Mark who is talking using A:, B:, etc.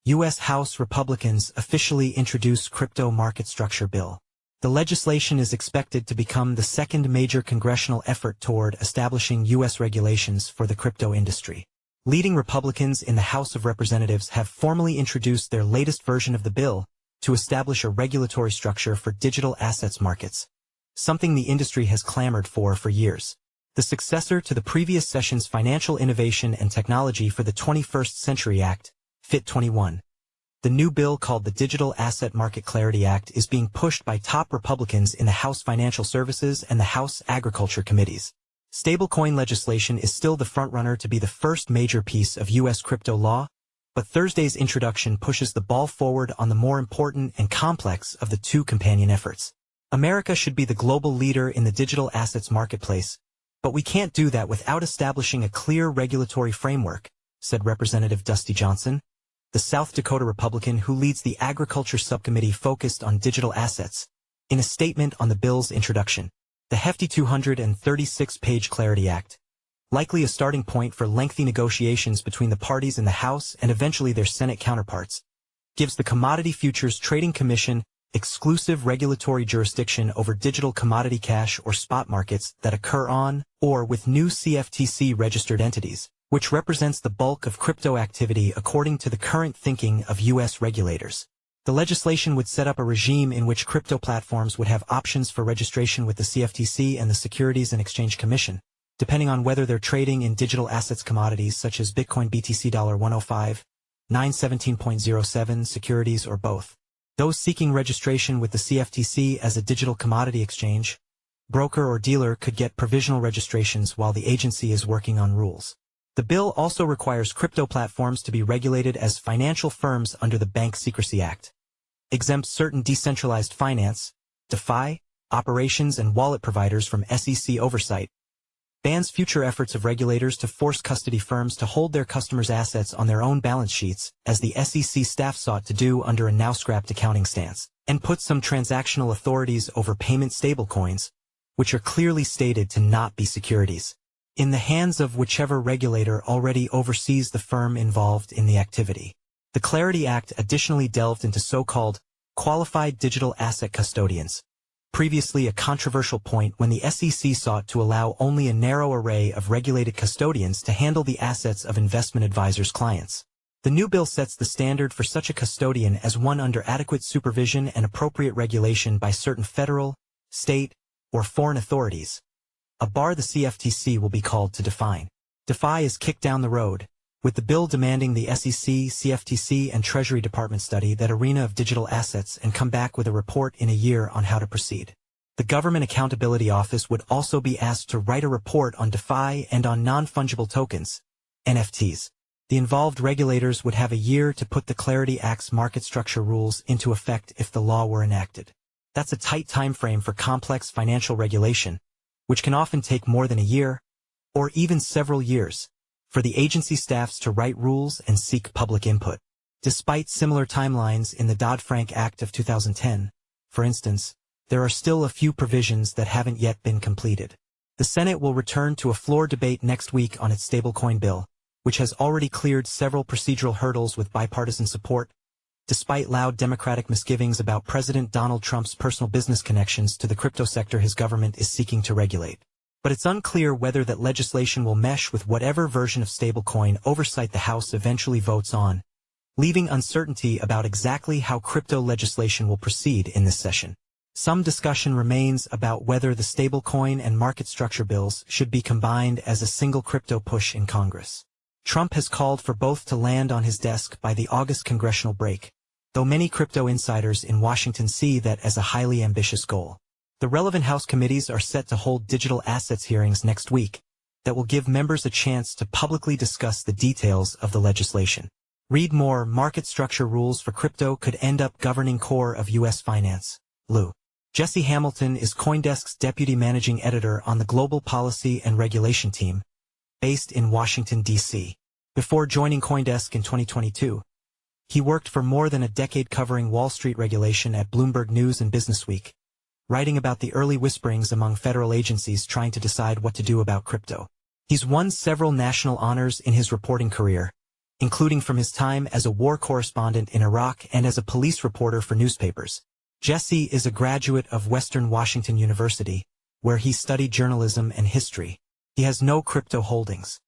A: U.S. House Republicans officially introduce Crypto Market Structure Bill. The legislation is expected to become the second major congressional effort toward establishing U.S. regulations for the crypto industry. Leading Republicans in the House of Representatives have formally introduced their latest version of the bill to establish a regulatory structure for digital assets markets, something the industry has clamored for years. The successor to the previous session's Financial Innovation and Technology for the 21st Century Act, FIT 21. The new bill, called the Digital Asset Market Clarity Act, is being pushed by top Republicans in the House Financial Services and the House Agriculture Committees. Stablecoin legislation is still the frontrunner to be the first major piece of U.S. crypto law, but Thursday's introduction pushes the ball forward on the more important and complex of the two companion efforts. America should be the global leader in the digital assets marketplace, but we can't do that without establishing a clear regulatory framework, said Representative Dusty Johnson, the South Dakota Republican who leads the Agriculture Subcommittee focused on digital assets. In a statement on the bill's introduction, the hefty 236-page Clarity Act, likely a starting point for lengthy negotiations between the parties in the House and eventually their Senate counterparts, gives the Commodity Futures Trading Commission exclusive regulatory jurisdiction over digital commodity cash or spot markets that occur on or with new CFTC-registered entities, which represents the bulk of crypto activity according to the current thinking of U.S. regulators. The legislation would set up a regime in which crypto platforms would have options for registration with the CFTC and the Securities and Exchange Commission, depending on whether they're trading in digital assets commodities such as Bitcoin BTC $105, 917.07 securities, or both. Those seeking registration with the CFTC as a digital commodity exchange, broker or dealer could get provisional registrations while the agency is working on rules. The bill also requires crypto platforms to be regulated as financial firms under the Bank Secrecy Act, exempts certain decentralized finance, DeFi, operations and wallet providers from SEC oversight, bans future efforts of regulators to force custody firms to hold their customers' assets on their own balance sheets, as the SEC staff sought to do under a now-scrapped accounting stance, and puts some transactional authorities over payment stablecoins, which are clearly stated to not be securities, in the hands of whichever regulator already oversees the firm involved in the activity. The Clarity Act additionally delved into so-called qualified digital asset custodians, previously a controversial point when the SEC sought to allow only a narrow array of regulated custodians to handle the assets of investment advisors' clients. The new bill sets the standard for such a custodian as one under adequate supervision and appropriate regulation by certain federal, state, or foreign authorities, a bar the CFTC will be called to define. DeFi is kicked down the road, with the bill demanding the SEC, CFTC, and Treasury Department study that arena of digital assets and come back with a report in a year on how to proceed. The Government Accountability Office would also be asked to write a report on DeFi and on non-fungible tokens, NFTs. The involved regulators would have a year to put the Clarity Act's market structure rules into effect if the law were enacted. That's a tight time frame for complex financial regulation, which can often take more than a year, or even several years, for the agency staffs to write rules and seek public input. Despite similar timelines in the Dodd-Frank Act of 2010, for instance, there are still a few provisions that haven't yet been completed. The Senate will return to a floor debate next week on its stablecoin bill, which has already cleared several procedural hurdles with bipartisan support, despite loud Democratic misgivings about President Donald Trump's personal business connections to the crypto sector his government is seeking to regulate. But it's unclear whether that legislation will mesh with whatever version of stablecoin oversight the House eventually votes on, leaving uncertainty about exactly how crypto legislation will proceed in this session. Some discussion remains about whether the stablecoin and market structure bills should be combined as a single crypto push in Congress. Trump has called for both to land on his desk by the August congressional break, though many crypto insiders in Washington see that as a highly ambitious goal. The relevant House committees are set to hold digital assets hearings next week that will give members a chance to publicly discuss the details of the legislation. Read more. Market structure rules for crypto could end up governing core of U.S. finance. Lou. Jesse Hamilton is CoinDesk's deputy managing editor on the global policy and regulation team, based in Washington, D.C. Before joining CoinDesk in 2022, he worked for more than a decade covering Wall Street regulation at Bloomberg News and Businessweek, writing about the early whisperings among federal agencies trying to decide what to do about crypto. He's won several national honors in his reporting career, including from his time as a war correspondent in Iraq and as a police reporter for newspapers. Jesse is a graduate of Western Washington University, where he studied journalism and history. He has no crypto holdings.